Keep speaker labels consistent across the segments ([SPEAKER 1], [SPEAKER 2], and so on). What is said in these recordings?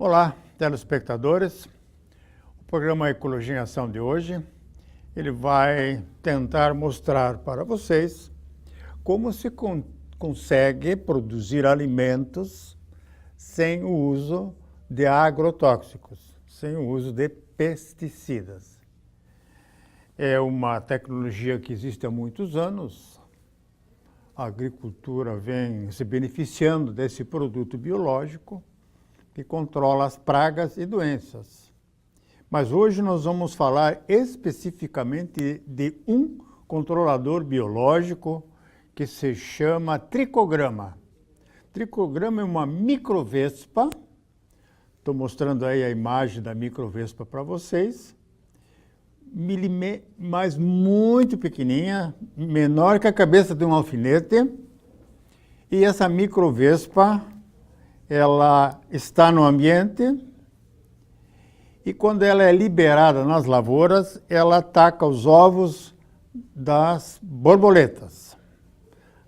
[SPEAKER 1] Olá, telespectadores. O programa Ecologia em Ação de hoje, ele vai tentar mostrar para vocês como se consegue produzir alimentos sem o uso de agrotóxicos, sem o uso de pesticidas. É uma tecnologia que existe há muitos anos. A agricultura vem se beneficiando desse produto biológico que controla as pragas e doenças. Mas hoje nós vamos falar especificamente de um controlador biológico que se chama tricograma. Tricograma é uma microvespa. Estou mostrando aí a imagem da microvespa para vocês. Mas muito pequenininha, menor que a cabeça de um alfinete. E essa microvespa, ela está no ambiente e quando ela é liberada nas lavouras, ela ataca os ovos das borboletas,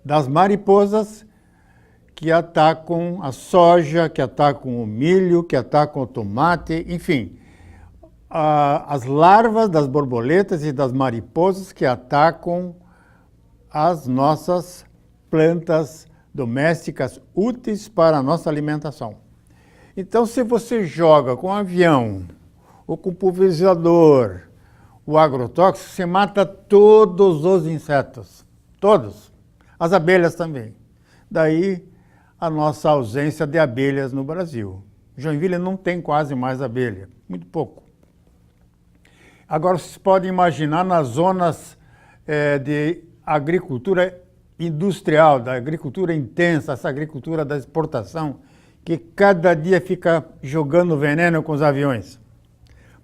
[SPEAKER 1] das mariposas que atacam a soja, que atacam o milho, que atacam o tomate, enfim. As larvas das borboletas e das mariposas que atacam as nossas plantas domésticas úteis para a nossa alimentação. Então, se você joga com avião ou com pulverizador o agrotóxico, você mata todos os insetos, todos, as abelhas também. Daí a nossa ausência de abelhas no Brasil. Joinville não tem quase mais abelha, muito pouco. Agora, vocês podem imaginar nas zonas de agricultura industrial, da agricultura intensa, essa agricultura da exportação, que cada dia fica jogando veneno com os aviões.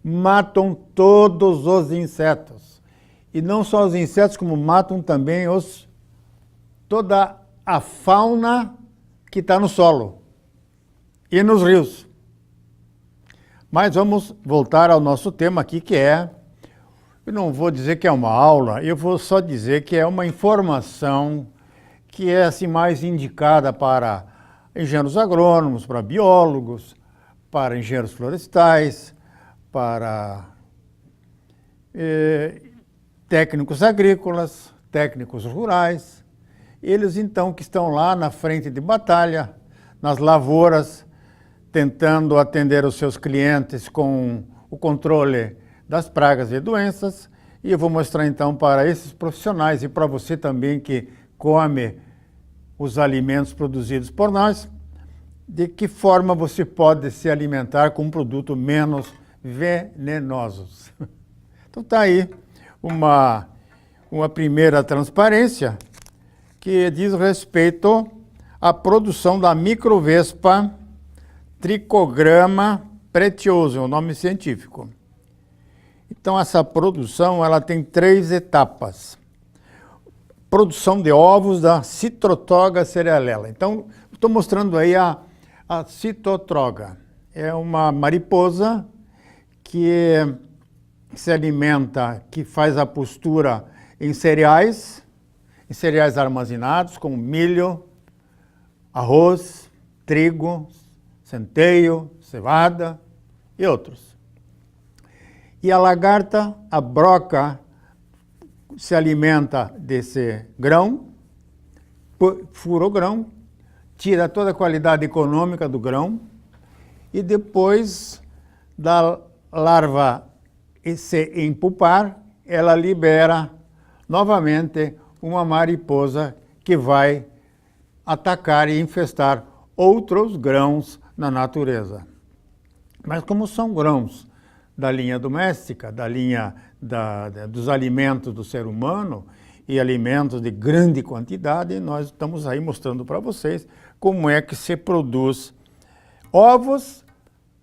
[SPEAKER 1] Matam todos os insetos. E não só os insetos, como matam também toda a fauna que está no solo e nos rios. Mas vamos voltar ao nosso tema aqui, que é, eu não vou dizer que é uma aula, eu vou só dizer que é uma informação que é assim mais indicada para engenheiros agrônomos, para biólogos, para engenheiros florestais, para técnicos agrícolas, técnicos rurais. Eles então que estão lá na frente de batalha, nas lavouras, tentando atender os seus clientes com o controle das pragas e doenças. E eu vou mostrar então para esses profissionais e para você também que come os alimentos produzidos por nós, de que forma você pode se alimentar com um produto menos venenosos. Então está aí uma primeira transparência que diz respeito à produção da microvespa Tricograma pretioso, é o nome científico. Então essa produção ela tem 3 etapas. Produção de ovos da Citrotroga cerealela. Então, estou mostrando aí a Citrotroga. É uma mariposa que se alimenta, que faz a postura em cereais armazenados, como milho, arroz, trigo, centeio, cevada e outros. E a lagarta, a broca, se alimenta desse grão, fura o grão, tira toda a qualidade econômica do grão e depois da larva se empupar, ela libera novamente uma mariposa que vai atacar e infestar outros grãos na natureza. Mas como são grãos da linha doméstica, da linha dos alimentos do ser humano e alimentos de grande quantidade, nós estamos aí mostrando para vocês como é que se produz ovos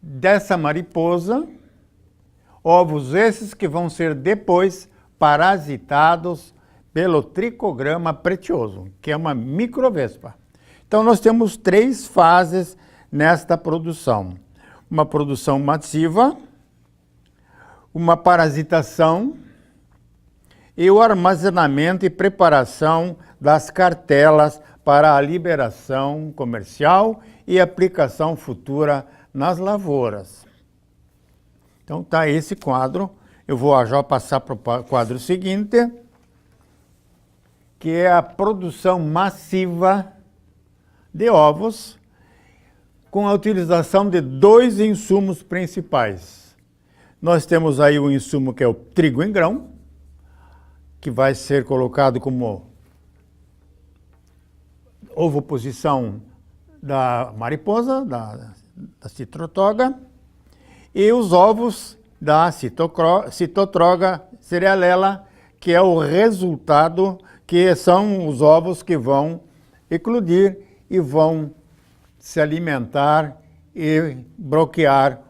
[SPEAKER 1] dessa mariposa, ovos esses que vão ser depois parasitados pelo tricograma pretioso, que é uma microvespa. Então nós temos 3 fases nesta produção. Uma produção massiva, uma parasitação e o armazenamento e preparação das cartelas para a liberação comercial e aplicação futura nas lavouras. Então está esse quadro. Eu vou já passar para o quadro seguinte, que é a produção massiva de ovos com a utilização de dois insumos principais. Nós temos aí o insumo que é o trigo em grão, que vai ser colocado como ovoposição da mariposa, da citrotoga, e os ovos da citotroga cerealela, que é o resultado, que são os ovos que vão eclodir e vão se alimentar e broquear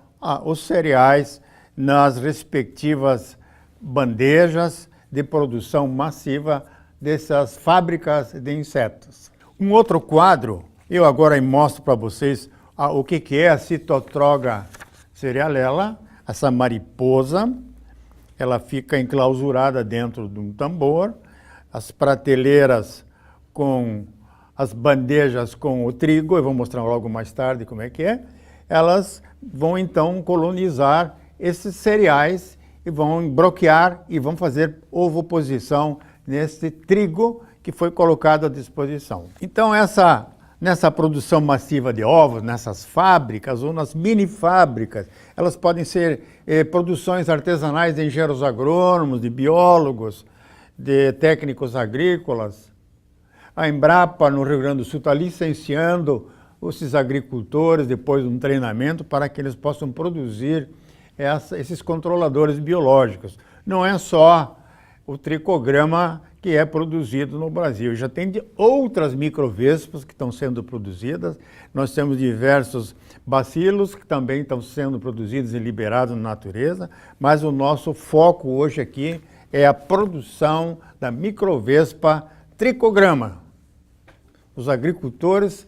[SPEAKER 1] os cereais nas respectivas bandejas de produção massiva dessas fábricas de insetos. Um outro quadro, eu agora mostro para vocês o que é a citotroga cerealela, essa mariposa. Ela fica enclausurada dentro de um tambor, as prateleiras com as bandejas com o trigo, eu vou mostrar logo mais tarde como é que é, elas vão então colonizar esses cereais e vão broquear e vão fazer ovoposição nesse trigo que foi colocado à disposição. Então nessa produção massiva de ovos, nessas fábricas ou nas mini fábricas, elas podem ser produções artesanais de engenheiros agrônomos, de biólogos, de técnicos agrícolas. A Embrapa, no Rio Grande do Sul, está licenciando esses agricultores depois de um treinamento para que eles possam produzir esses controladores biológicos. Não é só o tricograma que é produzido no Brasil. Já tem outras microvespas que estão sendo produzidas. Nós temos diversos bacilos que também estão sendo produzidos e liberados na natureza, mas o nosso foco hoje aqui é a produção da microvespa tricograma. Os agricultores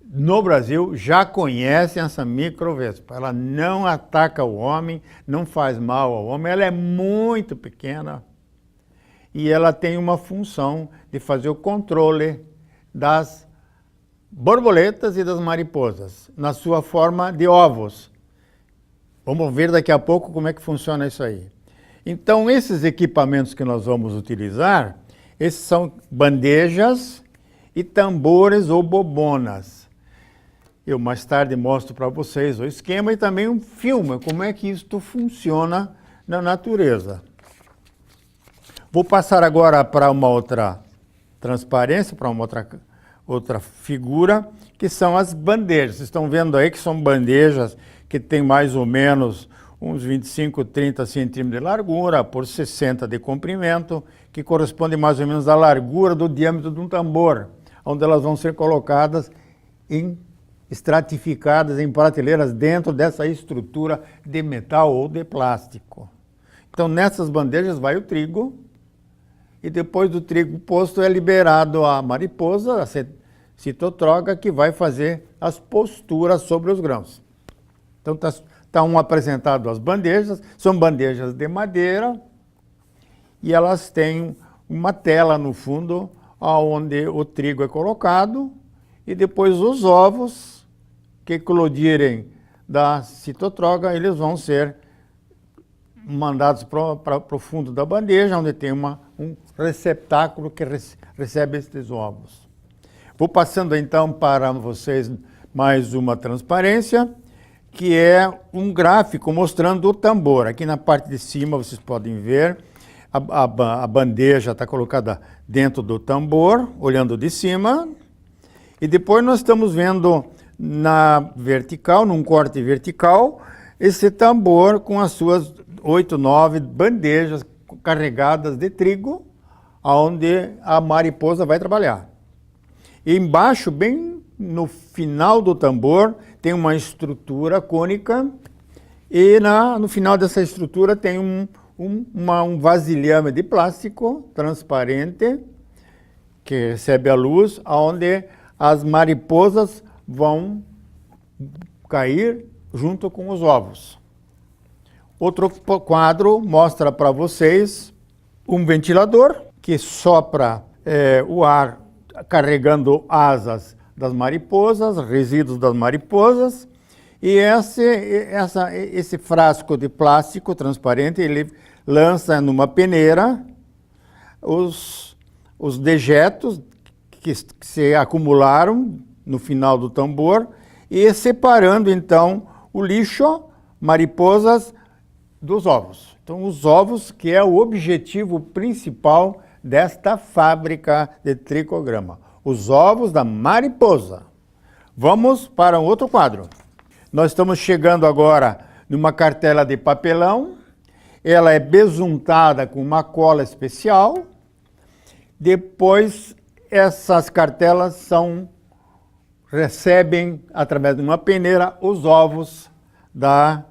[SPEAKER 1] no Brasil já conhecem essa microvespa. Ela não ataca o homem, não faz mal ao homem, ela é muito pequena e ela tem uma função de fazer o controle das borboletas e das mariposas, na sua forma de ovos. Vamos ver daqui a pouco como é que funciona isso aí. Então, esses equipamentos que nós vamos utilizar, esses são bandejas e tambores ou bobonas. Eu mais tarde mostro para vocês o esquema e também um filme, como é que isto funciona na natureza. Vou passar agora para uma outra transparência, para uma outra figura, que são as bandejas. Vocês estão vendo aí que são bandejas que têm mais ou menos uns 25, 30 centímetros de largura por 60 de comprimento, que corresponde mais ou menos à largura do diâmetro de um tambor, onde elas vão ser colocadas estratificadas em prateleiras dentro dessa estrutura de metal ou de plástico. Então, nessas bandejas vai o trigo, e depois do trigo posto é liberado a mariposa, a citotroga, que vai fazer as posturas sobre os grãos. Então, está apresentado as bandejas, são bandejas de madeira, e elas têm uma tela no fundo, onde o trigo é colocado, e depois os ovos que eclodirem da citotroga, eles vão ser mandados para o fundo da bandeja, onde tem um receptáculo que recebe esses ovos. Vou passando então para vocês mais uma transparência, que é um gráfico mostrando o tambor. Aqui na parte de cima vocês podem ver, a bandeja está colocada dentro do tambor, olhando de cima, e depois nós estamos vendo na vertical, num corte vertical, esse tambor com as suas 8, 9 bandejas carregadas de trigo, onde a mariposa vai trabalhar. E embaixo, bem no final do tambor, tem uma estrutura cônica, e no final dessa estrutura tem um vasilhame de plástico transparente, que recebe a luz, onde as mariposas vão cair junto com os ovos. Outro quadro mostra para vocês um ventilador que sopra o ar carregando asas das mariposas, resíduos das mariposas, e esse frasco de plástico transparente, ele lança numa peneira os dejetos que se acumularam no final do tambor e separando então o lixo, mariposas, dos ovos. Então os ovos que é o objetivo principal desta fábrica de tricograma. Os ovos da mariposa. Vamos para um outro quadro. Nós estamos chegando agora numa cartela de papelão. Ela é besuntada com uma cola especial. Depois, essas cartelas recebem, através de uma peneira, os ovos da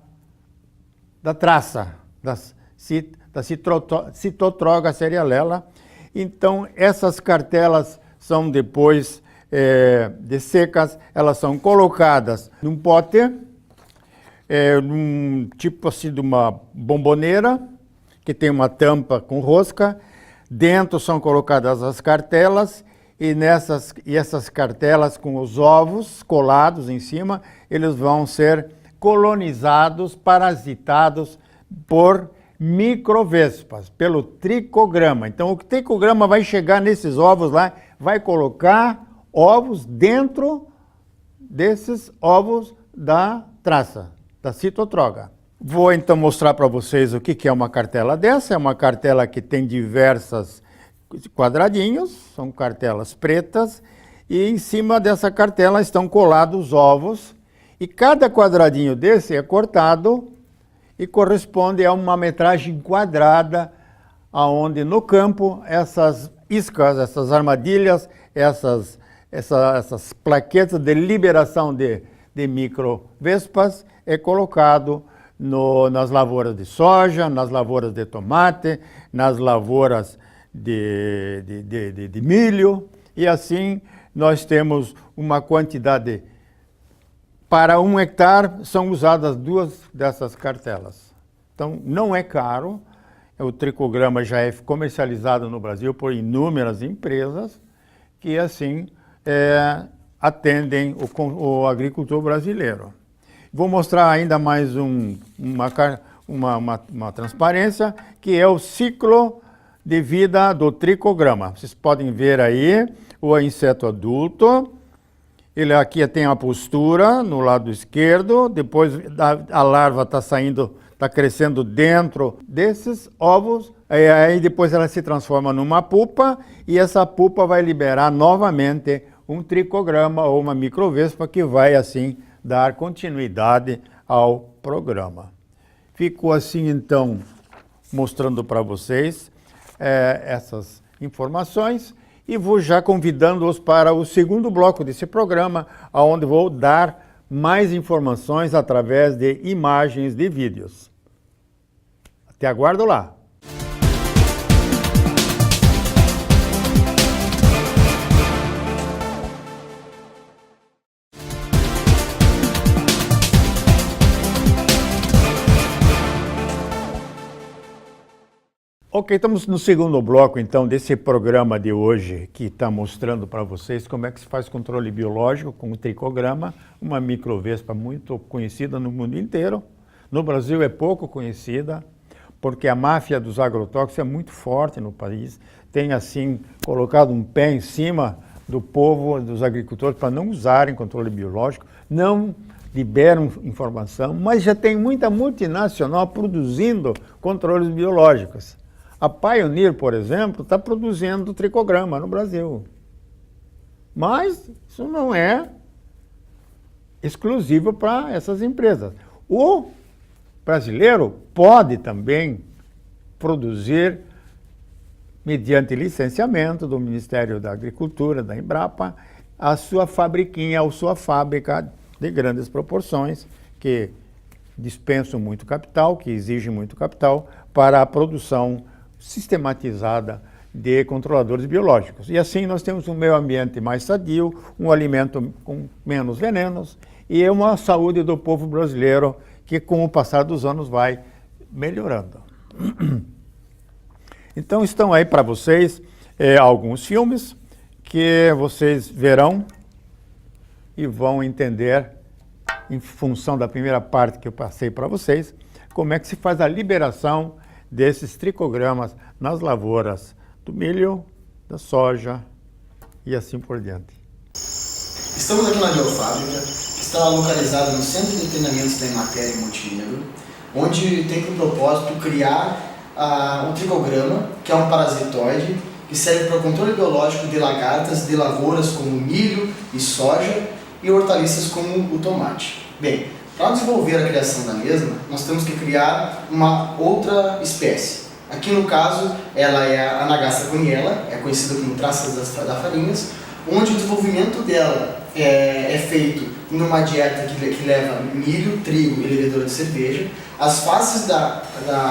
[SPEAKER 1] traça, da Citotroga cerealela. Então, essas cartelas são depois de secas, elas são colocadas num pote, num tipo assim de uma bomboneira, que tem uma tampa com rosca. Dentro são colocadas as cartelas e essas cartelas com os ovos colados em cima, eles vão ser colonizados, parasitados por microvespas, pelo tricograma. Então o tricograma vai chegar nesses ovos lá, vai colocar ovos dentro desses ovos da traça, da Citotroga. Vou então mostrar para vocês o que é uma cartela dessa. É uma cartela que tem diversos quadradinhos, são cartelas pretas, e em cima dessa cartela estão colados ovos, e cada quadradinho desse é cortado e corresponde a uma metragem quadrada, aonde no campo essas iscas, essas armadilhas, essas plaquetas de liberação de microvespas é colocado nas lavouras de soja, nas lavouras de tomate, nas lavouras de milho, e assim nós temos uma quantidade. Para 1 hectare são usadas 2 dessas cartelas. Então não é caro, o tricograma já é comercializado no Brasil por inúmeras empresas que assim atendem o agricultor brasileiro. Vou mostrar ainda mais uma transparência, que é o ciclo de vida do tricograma. Vocês podem ver aí o inseto adulto. Ele aqui tem a postura no lado esquerdo, depois a larva está crescendo dentro desses ovos, aí depois ela se transforma numa pupa, e essa pupa vai liberar novamente um tricograma ou uma microvespa que vai assim dar continuidade ao programa. Fico assim então mostrando para vocês essas informações e vou já convidando-os para o segundo bloco desse programa, onde vou dar mais informações através de imagens de vídeos. Te aguardo lá! Ok, estamos no segundo bloco, então, desse programa de hoje, que está mostrando para vocês como é que se faz controle biológico com o tricograma, uma microvespa muito conhecida no mundo inteiro. No Brasil é pouco conhecida, porque a máfia dos agrotóxicos é muito forte no país. Tem, assim, colocado um pé em cima do povo, dos agricultores, para não usarem controle biológico, não liberam informação, mas já tem muita multinacional produzindo controles biológicos. A Pioneer, por exemplo, está produzindo tricograma no Brasil. Mas isso não é exclusivo para essas empresas. O brasileiro pode também produzir, mediante licenciamento do Ministério da Agricultura, da Embrapa, a sua fabriquinha ou sua fábrica de grandes proporções, que dispensam muito capital, que exigem muito capital para a produção sistematizada de controladores biológicos. E assim nós temos um meio ambiente mais sadio, um alimento com menos venenos e uma saúde do povo brasileiro que com o passar dos anos vai melhorando. Então estão aí para vocês alguns filmes. que vocês verão e vão entender, em função da primeira parte que eu passei para vocês, como é que se faz a liberação desses tricogramas nas lavouras do milho, da soja e assim por diante.
[SPEAKER 2] Estamos aqui na Biofábrica, que está localizada no Centro de Treinamentos da Emater em Montenegro, onde tem por propósito criar um tricograma, que é um parasitoide, que serve para o controle biológico de lagartas de lavouras como milho e soja e hortaliças como o tomate. Bem, para desenvolver a criação da mesma, nós temos que criar uma outra espécie. Aqui no caso, ela é a Anagaster coniella, é conhecida como traças da farinhas, onde o desenvolvimento dela é feito numa dieta que leva milho, trigo e levedura de cerveja. As fases da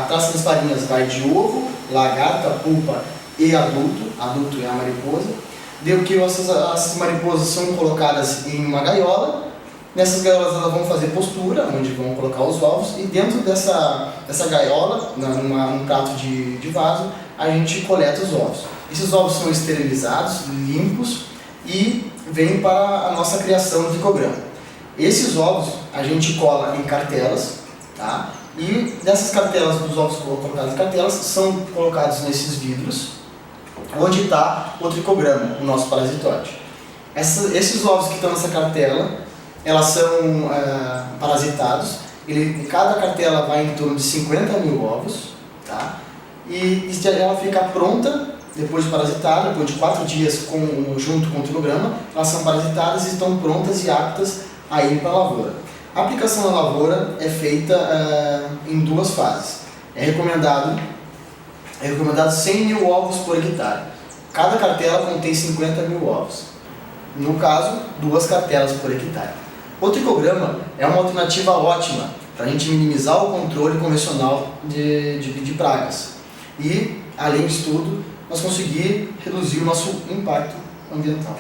[SPEAKER 2] traça das farinhas vai de ovo, lagarta, pupa e adulto. Adulto é a mariposa. Deu que essas mariposas são colocadas em uma gaiola. Nessas gaiolas elas vão fazer postura, onde vão colocar os ovos. E dentro dessa gaiola, num prato de vaso, a gente coleta os ovos. Esses ovos são esterilizados, limpos e vêm para a nossa criação do tricograma. Esses ovos a gente cola em cartelas, tá? E dessas cartelas, dos ovos colocados em cartelas, são colocados nesses vidros, onde está o tricograma, o nosso parasitoide. Esses ovos que estão nessa cartela, elas são parasitados. Cada cartela vai em torno de 50 mil ovos, tá? E ela fica pronta, depois de parasitada, depois de 4 dias junto com o tricograma, elas são parasitadas e estão prontas e aptas a ir para a lavoura. A aplicação na lavoura é feita em 2 fases. É recomendado 100 mil ovos por hectare. Cada cartela contém 50 mil ovos. No caso, 2 cartelas por hectare. O tricograma é uma alternativa ótima para a gente minimizar o controle convencional de pragas. E, além disso tudo, nós conseguir reduzir o nosso impacto ambiental.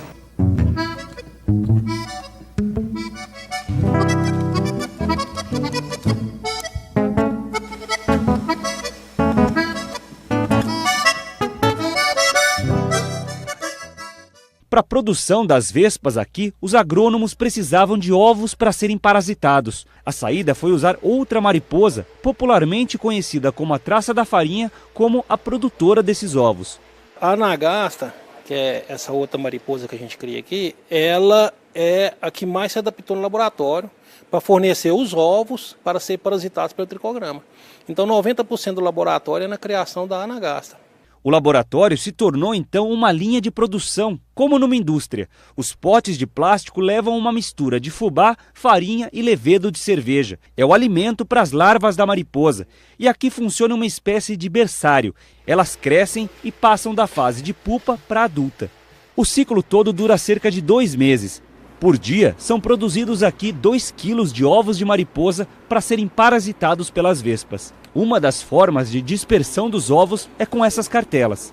[SPEAKER 3] Para a produção das vespas aqui, os agrônomos precisavam de ovos para serem parasitados. A saída foi usar outra mariposa, popularmente conhecida como a traça da farinha, como a produtora desses ovos.
[SPEAKER 4] A Anagaster, que é essa outra mariposa que a gente cria aqui, ela é a que mais se adaptou no laboratório para fornecer os ovos para ser parasitados pelo tricograma. Então 90% do laboratório é na criação da Anagaster.
[SPEAKER 3] O laboratório se tornou então uma linha de produção, como numa indústria. Os potes de plástico levam uma mistura de fubá, farinha e levedo de cerveja. É o alimento para as larvas da mariposa. E aqui funciona uma espécie de berçário. Elas crescem e passam da fase de pupa para adulta. O ciclo todo dura cerca de 2 meses. Por dia, são produzidos aqui 2 quilos de ovos de mariposa para serem parasitados pelas vespas. Uma das formas de dispersão dos ovos é com essas cartelas.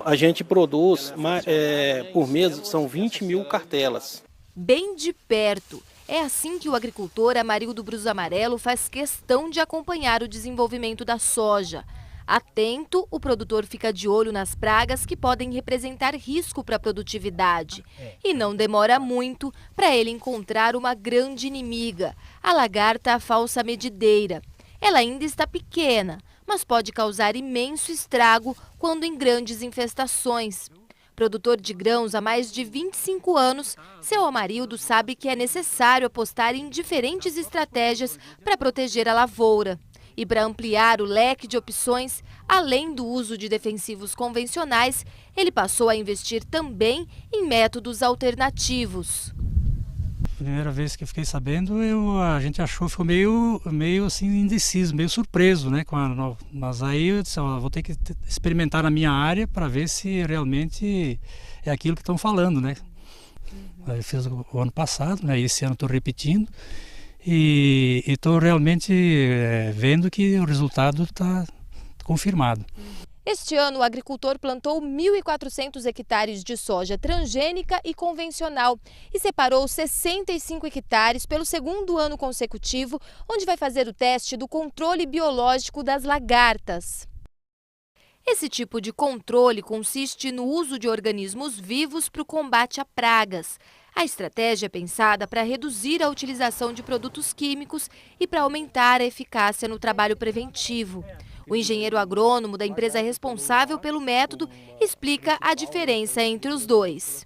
[SPEAKER 4] A gente produz, por mês, são 20 mil cartelas.
[SPEAKER 5] Bem de perto. É assim que o agricultor Amarildo Brus Amarelo faz questão de acompanhar o desenvolvimento da soja. Atento, o produtor fica de olho nas pragas que podem representar risco para a produtividade. E não demora muito para ele encontrar uma grande inimiga, a lagarta falsa medideira. Ela ainda está pequena, mas pode causar imenso estrago quando em grandes infestações. Produtor de grãos há mais de 25 anos, seu Amarildo sabe que é necessário apostar em diferentes estratégias para proteger a lavoura. E para ampliar o leque de opções, além do uso de defensivos convencionais, ele passou a investir também em métodos alternativos.
[SPEAKER 6] Primeira vez que eu fiquei sabendo, a gente achou, ficou meio assim indeciso, meio surpreso, né? Mas aí eu disse, vou ter que experimentar na minha área para ver se realmente é aquilo que estão falando, né? Eu fiz o ano passado, né? Esse ano estou repetindo e estou realmente vendo que o resultado está confirmado.
[SPEAKER 5] Este ano, o agricultor plantou 1.400 hectares de soja transgênica e convencional e separou 65 hectares pelo 2º ano consecutivo, onde vai fazer o teste do controle biológico das lagartas. Esse tipo de controle consiste no uso de organismos vivos para o combate a pragas. A estratégia é pensada para reduzir a utilização de produtos químicos e para aumentar a eficácia no trabalho preventivo. O engenheiro agrônomo da empresa responsável pelo método explica a diferença entre os dois.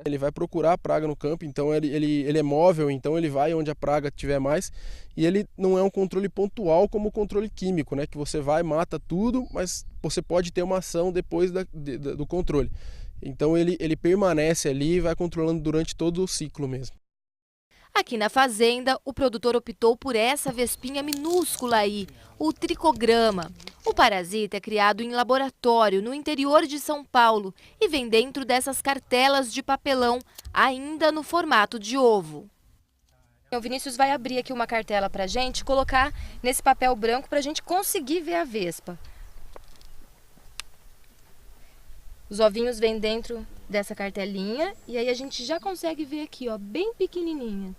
[SPEAKER 7] Ele vai procurar a praga no campo, então ele é móvel, então ele vai onde a praga tiver mais. E ele não é um controle pontual como o controle químico, né? Que você vai, mata tudo, mas você pode ter uma ação depois do controle. Então ele permanece ali e vai controlando durante todo o ciclo mesmo.
[SPEAKER 5] Aqui na fazenda, o produtor optou por essa vespinha minúscula aí, o tricograma. O parasita é criado em laboratório no interior de São Paulo e vem dentro dessas cartelas de papelão, ainda no formato de ovo.
[SPEAKER 8] O Vinícius vai abrir aqui uma cartela para a gente, colocar nesse papel branco para a gente conseguir ver a vespa. Os ovinhos vêm dentro dessa cartelinha e aí a gente já consegue ver aqui, ó, bem pequenininha.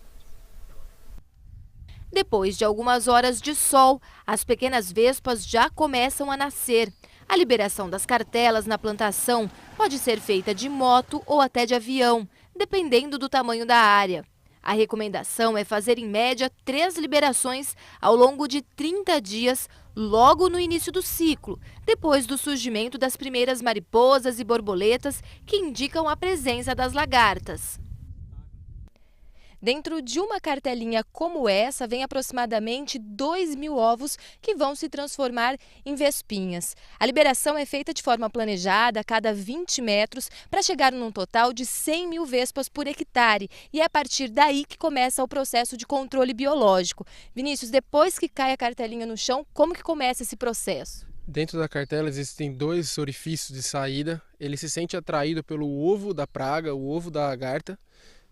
[SPEAKER 5] Depois de algumas horas de sol, as pequenas vespas já começam a nascer. A liberação das cartelas na plantação pode ser feita de moto ou até de avião, dependendo do tamanho da área. A recomendação é fazer em média 3 liberações ao longo de 30 dias, logo no início do ciclo, depois do surgimento das primeiras mariposas e borboletas que indicam a presença das lagartas.
[SPEAKER 8] Dentro de uma cartelinha como essa, vem aproximadamente 2.000 ovos que vão se transformar em vespinhas. A liberação é feita de forma planejada a cada 20 metros para chegar num total de 100.000 vespas por hectare. E é a partir daí que começa o processo de controle biológico. Vinícius, depois que cai a cartelinha no chão, como que começa esse processo?
[SPEAKER 7] Dentro da cartela existem 2 orifícios de saída. Ele se sente atraído pelo ovo da praga, o ovo da lagarta.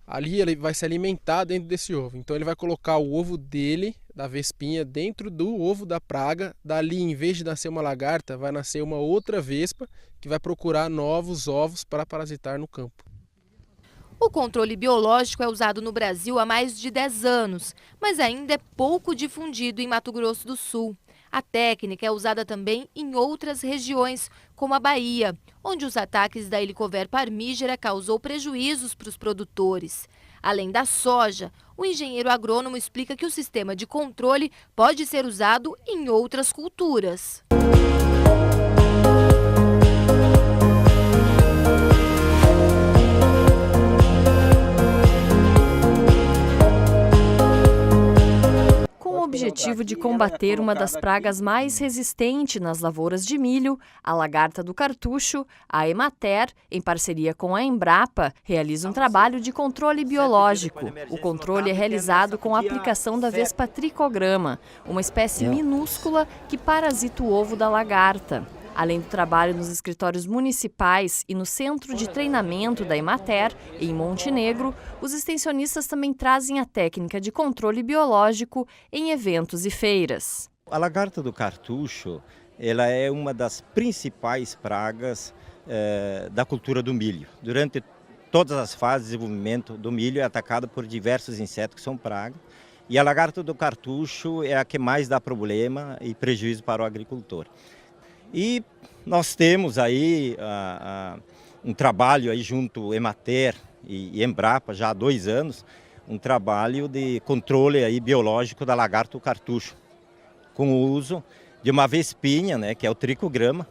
[SPEAKER 7] Ali ele vai se alimentar dentro desse ovo. Então ele vai colocar o ovo dele, da vespinha, dentro do ovo da praga. Dali, em vez de nascer uma lagarta, vai nascer uma outra vespa que vai procurar novos ovos para parasitar no campo.
[SPEAKER 5] O controle biológico é usado no Brasil há mais de 10 anos, mas ainda é pouco difundido em Mato Grosso do Sul. A técnica é usada também em outras regiões, como a Bahia, onde os ataques da Helicover parmígera causou prejuízos para os produtores. Além da soja, o engenheiro agrônomo explica que o sistema de controle pode ser usado em outras culturas.
[SPEAKER 9] Com o objetivo de combater uma das pragas mais resistentes nas lavouras de milho, a lagarta do cartucho, a Emater, em parceria com a Embrapa, realiza um trabalho de controle biológico. O controle é realizado com a aplicação da vespa tricograma, uma espécie minúscula que parasita o ovo da lagarta. Além do trabalho nos escritórios municipais e no centro de treinamento da Emater, em Montenegro, os extensionistas também trazem a técnica de controle biológico em eventos e feiras.
[SPEAKER 10] A lagarta do cartucho, ela é uma das principais pragas da cultura do milho. Durante todas as fases de desenvolvimento do milho é atacada por diversos insetos que são pragas. E a lagarta do cartucho é a que mais dá problema e prejuízo para o agricultor. E nós temos aí um trabalho aí junto Emater e Embrapa já há 2 anos, um trabalho de controle aí biológico da lagarta do cartucho, com o uso de uma vespinha, né, que é o tricograma.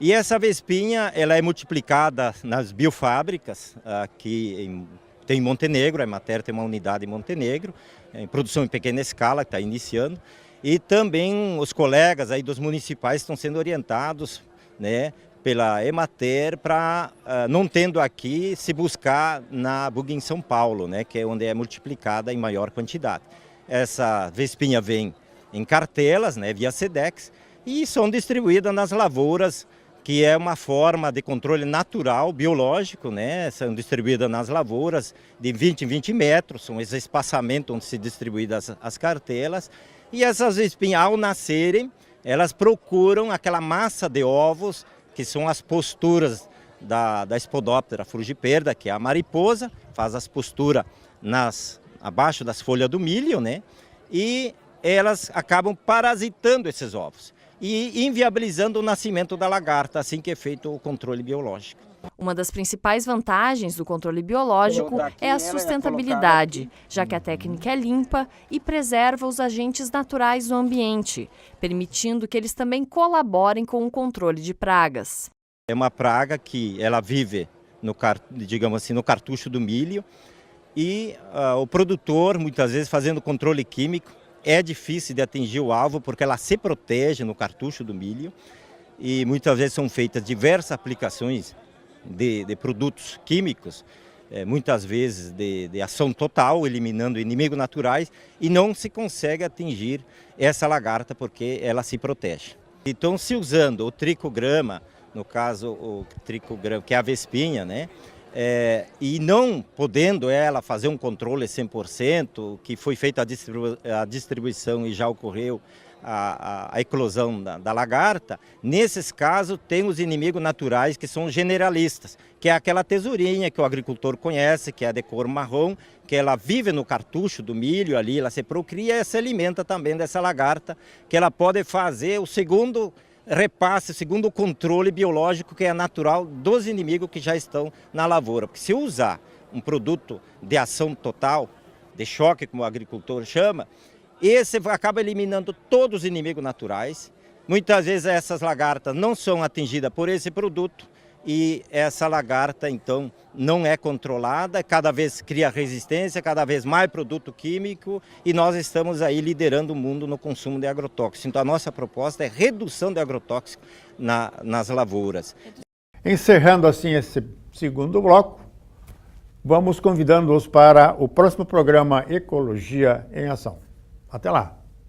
[SPEAKER 10] E essa vespinha ela é multiplicada nas biofábricas, aqui tem em Montenegro, a Emater tem uma unidade em Montenegro, em produção em pequena escala, que está iniciando. E também os colegas aí dos municipais estão sendo orientados, né, pela Emater para, não tendo aqui, se buscar na Bug em São Paulo, né, que é onde é multiplicada em maior quantidade. Essa vespinha vem em cartelas, né, via Sedex, e são distribuídas nas lavouras, que é uma forma de controle natural, biológico, né, são distribuídas nas lavouras de 20 em 20 metros, são esse espaçamento onde se distribuem as cartelas. E essas vespinhas, ao nascerem, elas procuram aquela massa de ovos, que são as posturas da Spodoptera frugiperda, que é a mariposa, faz as posturas abaixo das folhas do milho, né? E elas acabam parasitando esses ovos. e inviabilizando o nascimento da lagarta, assim que é feito o controle biológico.
[SPEAKER 9] Uma das principais vantagens do controle biológico é a sustentabilidade, já que a técnica é limpa e preserva os agentes naturais do ambiente, permitindo que eles também colaborem com o controle de pragas.
[SPEAKER 10] É uma praga que ela vive digamos assim, no cartucho do milho e o produtor, muitas vezes fazendo controle químico, é difícil de atingir o alvo porque ela se protege no cartucho do milho e muitas vezes são feitas diversas aplicações de produtos químicos, muitas vezes de ação total, eliminando inimigos naturais, e não se consegue atingir essa lagarta porque ela se protege. Então, se usando o tricograma, no caso o tricograma, que é a vespinha, né? E não podendo ela fazer um controle 100%, que foi feita a distribuição e já ocorreu a eclosão da lagarta, nesses casos tem os inimigos naturais que são generalistas, que é aquela tesourinha que o agricultor conhece, que é de cor marrom, que ela vive no cartucho do milho ali, ela se procria e se alimenta também dessa lagarta, que ela pode fazer o segundo repasse, o segundo controle biológico que é natural dos inimigos que já estão na lavoura. Porque se usar um produto de ação total, de choque, como o agricultor chama, esse acaba eliminando todos os inimigos naturais. Muitas vezes essas lagartas não são atingidas por esse produto e essa lagarta, então, não é controlada, cada vez cria resistência, cada vez mais produto químico e nós estamos aí liderando o mundo no consumo de agrotóxicos. Então, a nossa proposta é redução de agrotóxicos nas lavouras.
[SPEAKER 1] Encerrando assim esse segundo bloco, vamos convidando-os para o próximo programa Ecologia em Ação. Até lá!